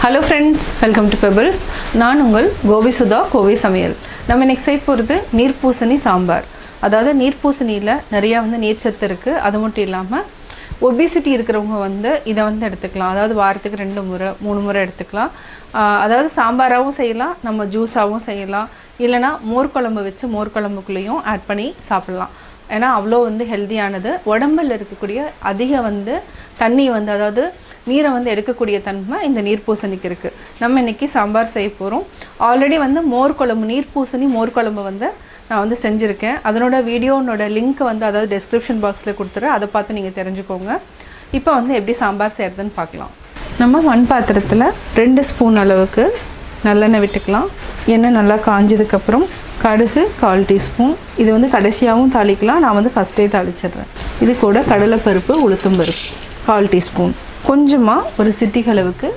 Hello friends, welcome to Pebbles. நான் உங்கள் கோபி சுதா கோவை சமையல். நம்ம இன்னைக்கு செய்ய போகிறது நீர்ப்பூசணி சாம்பார். அதாவது நீர்ப்பூசணியில் நிறையா நீர்ச்சத்து இருக்குது. அது மட்டும் இல்லாமல் ஒபிசிட்டி இருக்கிறவங்க இதை எடுத்துக்கலாம். அதாவது வாரத்துக்கு 2 முறை 3 முறை எடுத்துக்கலாம். அதாவது சாம்பாராகவும் செய்யலாம், நம்ம ஜூஸாகவும் செய்யலாம், இல்லைனா மோர் குழம்பு வச்சு மோர் குழம்புக்குள்ளேயும் ஆட் பண்ணி சாப்பிட்லாம். ஏன்னா அவ்வளோ ஹெல்த்தியானது. உடம்பில் இருக்கக்கூடிய அதிக தண்ணி அதாவது நீரை எடுக்கக்கூடிய தன்மை இந்த நீர்ப்பூசணிக்கு இருக்குது. நம்ம இன்றைக்கி சாம்பார் செய்ய போகிறோம். ஆல்ரெடி மோர் குழம்பு நீர்ப்பூசணி மோர் குழம்பு நான் செஞ்சுருக்கேன். அதனோட வீடியோனோட லிங்க் அதாவது டெஸ்கிரிப்ஷன் பாக்ஸில் கொடுத்துறேன். அதை பார்த்து நீங்கள் தெரிஞ்சுக்கோங்க. இப்போ எப்படி சாம்பார் செய்கிறதுன்னு பார்க்கலாம். நம்ம மண் பாத்திரத்தில் 2 ஸ்பூன் அளவுக்கு நல்லெண்ணெய் விட்டுக்கலாம். எண்ணெய் நல்லா காஞ்சதுக்கப்புறம் கடுகு 1/4 டீஸ்பூன். இது கடைசியாகவும் தாளிக்கலாம். நான் ஃபஸ்ட்டே தாளிச்சிடுறேன். இது கூட கடலைப்பருப்பு உளுத்தம் பருப்பு 1/4 டீஸ்பூன். கொஞ்சமாக ஒரு சிட்டிகை அளவுக்கு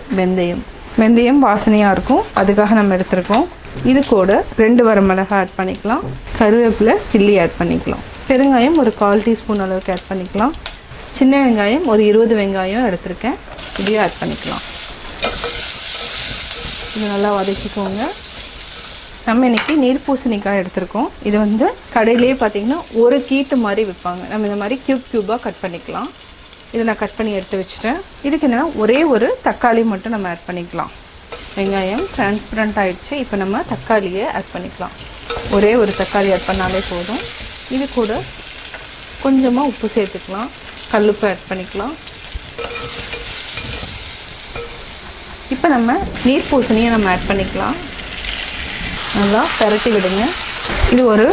வெந்தயம் வாசனையாக இருக்கும், அதுக்காக நம்ம எடுத்துருக்கோம். இது கூட 2 வரமிளகாய் ஆட் பண்ணிக்கலாம். கருவேப்பிலை கிள்ளி ஆட் பண்ணிக்கலாம். பெருங்காயம் ஒரு 1/4 டீஸ்பூன் அளவுக்கு ஆட் பண்ணிக்கலாம். சின்ன வெங்காயம் ஒரு 20 வெங்காயம் எடுத்துருக்கேன், இதையும் ஆட் பண்ணிக்கலாம். இது நல்லா வதக்கிக்கோங்க. நம்ம இன்றைக்கி நீர்ப்பூசணிக்காய் எடுத்துருக்கோம். இது கடையிலே பார்த்திங்கன்னா ஒரு கீட்டு மாதிரி விற்பாங்க. நம்ம இந்த மாதிரி க்யூபாக கட் பண்ணிக்கலாம். இதை நான் கட் பண்ணி எடுத்து வச்சுட்டேன். இதுக்கு என்னென்னா ஒரே ஒரு தக்காளி மட்டும் நம்ம ஆட் பண்ணிக்கலாம். வெங்காயம் டிரான்ஸ்பரண்ட் ஆகிடுச்சு. இப்போ நம்ம தக்காளியை ஆட் பண்ணிக்கலாம். ஒரே ஒரு தக்காளி ஆட் பண்ணாலே போதும். இது கூட கொஞ்சமாக உப்பு சேர்த்துக்கலாம். கல்லுப்பு ஆட் பண்ணிக்கலாம். இப்போ நம்ம நீர்ப்பூசணியை நம்ம ஆட் பண்ணிக்கலாம். நல்லா பரட்டி விடுங்க. இது ஒரு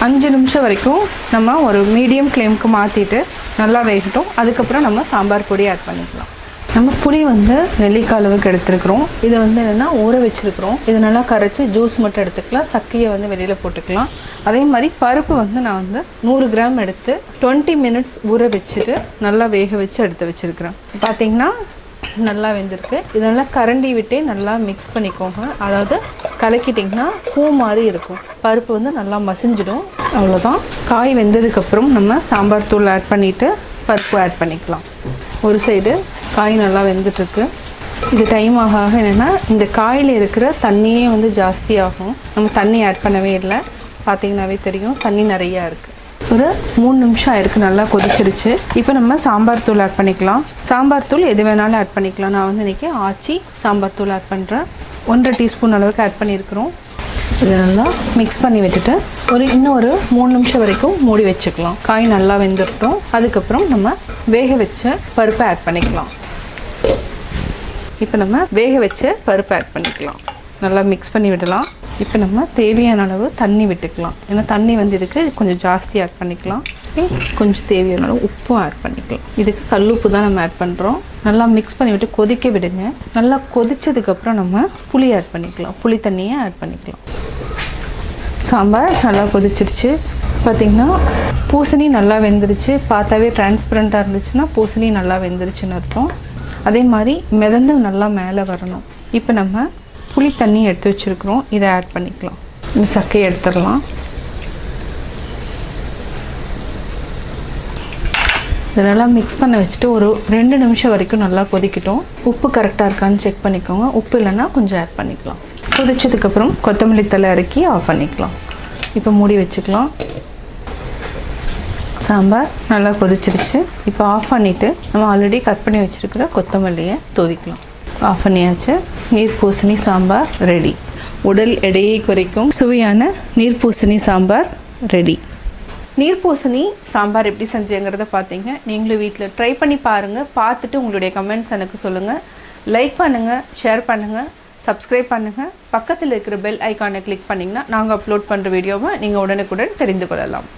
5 நிமிஷம் வரைக்கும் நம்ம ஒரு மீடியம் ஃப்ளேமுக்கு மாற்றிட்டு நல்லா வேகட்டும். அதுக்கப்புறம் நம்ம சாம்பார் பொடி ஆட் பண்ணிக்கலாம். நம்ம புளி நெல்லிக்காய் அளவுக்கு எடுத்துருக்குறோம். இது என்னென்னா ஊற வச்சுருக்குறோம். இது நல்லா கரைச்சி ஜூஸ் மட்டும் எடுத்துக்கலாம். சக்கையை வெளியில் போட்டுக்கலாம். அதே மாதிரி பருப்பு நான் 100 கிராம் எடுத்து 20 மினிட்ஸ் ஊற வச்சுட்டு நல்லா வேக வச்சு எடுத்து வச்சுருக்கிறேன். பார்த்திங்கன்னா நல்லா வெந்திருக்கு. இது நல்லா கரண்டி விட்டே நல்லா மிக்ஸ் பண்ணிக்கோங்க. அதாவது கலக்கிட்டிங்கன்னா பூ மாதிரி இருக்கும். பருப்பு நல்லா மசிஞ்சிடும். அவ்வளோதான். காய் வெந்ததுக்கப்புறம் நம்ம சாம்பார் தூள் ஆட் பண்ணிவிட்டு பருப்பு ஆட் பண்ணிக்கலாம். ஒரு சைடு காய் நல்லா வெந்துட்டுருக்கு. இது டைம் ஆக என்னென்னா இந்த காயில் இருக்கிற தண்ணியே ஜாஸ்தி ஆகும். நம்ம தண்ணி ஆட் பண்ணவே இல்லை. பார்த்திங்கனாவே தெரியும் தண்ணி நிறையா இருக்குது. ஒரு 3 நிமிஷம் ஆயிருக்கு. நல்லா கொதிச்சிருச்சு. இப்போ நம்ம சாம்பார் தூள் ஆட் பண்ணிக்கலாம். சாம்பார் தூள் எது வேணாலும் ஆட் பண்ணிக்கலாம். நான் இன்றைக்கி ஆச்சி சாம்பார் தூள் ஆட் பண்ணுறேன். 1/2 டீஸ்பூன் அளவுக்கு ஆட் பண்ணியிருக்கிறோம். இதை நல்லா மிக்ஸ் பண்ணி விட்டுட்டு இன்னும் ஒரு 3 நிமிஷம் வரைக்கும் மூடி வச்சுக்கலாம். காய் நல்லா வெந்துட்டோம். அதுக்கப்புறம் நம்ம வேக வச்ச பருப்பை ஆட் பண்ணிக்கலாம். இப்போ நம்ம வேக வச்ச பருப்பை ஆட் பண்ணிக்கலாம். நல்லா மிக்ஸ் பண்ணி விடலாம். இப்போ நம்ம தேவையான அளவு தண்ணி விட்டுக்கலாம். ஏன்னா தண்ணி இதுக்கு கொஞ்சம் ஜாஸ்தி ஆட் பண்ணிக்கலாம். கொஞ்சம் தேவையான அளவு உப்பும் ஆட் பண்ணிக்கலாம். இதுக்கு கல்லுப்பு தான் நம்ம ஆட் பண்ணுறோம். நல்லா மிக்ஸ் பண்ணி விட்டு கொதிக்க விடுங்க. நல்லா கொதித்ததுக்கப்புறம் நம்ம புளி ஆட் பண்ணிக்கலாம். புளி தண்ணியை ஆட் பண்ணிக்கலாம். சாம்பார் நல்லா கொதிச்சிருச்சு. பார்த்திங்கன்னா பூசணி நல்லா வெந்துருச்சு. பார்த்தாவே டிரான்ஸ்பரண்ட்டாக இருந்துச்சுன்னா பூசணி நல்லா வெந்துருச்சுன்னு அர்த்தம். அதே மாதிரி மிதந்து நல்லா மேலே வரணும். இப்போ நம்ம புளி தண்ணி எடுத்து வச்சுருக்குறோம். இதை ஆட் பண்ணிக்கலாம். இந்த சக்கையை எடுத்துடலாம். இதெல்லாம் மிக்ஸ் பண்ண வச்சுட்டு ஒரு 2 நிமிஷம் வரைக்கும் நல்லா கொதிக்கட்டும். உப்பு கரெக்டாக இருக்கான்னு செக் பண்ணிக்கோங்க. உப்பு இல்லைன்னா கொஞ்சம் ஆட் பண்ணிக்கலாம். கொதிச்சதுக்கப்புறம் கொத்தமல்லி தழை இறக்கி ஆஃப் பண்ணிக்கலாம். இப்போ மூடி வச்சுக்கலாம். சாம்பார் நல்லா கொதிச்சிருச்சு. இப்போ ஆஃப் பண்ணிவிட்டு நம்ம ஆல்ரெடி கட் பண்ணி வச்சுருக்கிற கொத்தமல்லியை தூவிக்கலாம். ஆஃப் பண்ணியாச்சு. நீர்ப்பூசணி சாம்பார் ரெடி. உடல் எடையை குறைக்கும் சுவையான நீர்ப்பூசணி சாம்பார் ரெடி. நீர்ப்பூசணி சாம்பார் எப்படி செஞ்சேங்கிறத பார்த்தீங்க. நீங்களும் வீட்டில் ட்ரை பண்ணி பாருங்கள். பார்த்துட்டு உங்களுடைய கமெண்ட்ஸ் எனக்கு சொல்லுங்கள். லைக் பண்ணுங்கள், ஷேர் பண்ணுங்கள், சப்ஸ்கிரைப் பண்ணுங்கள். பக்கத்தில் இருக்கிற பெல் ஐக்கானை கிளிக் பண்ணிங்கன்னா நாங்கள் அப்லோட் பண்ணுற வீடியோவை நீங்கள் உடனுக்குடன் தெரிந்து கொள்ளலாம்.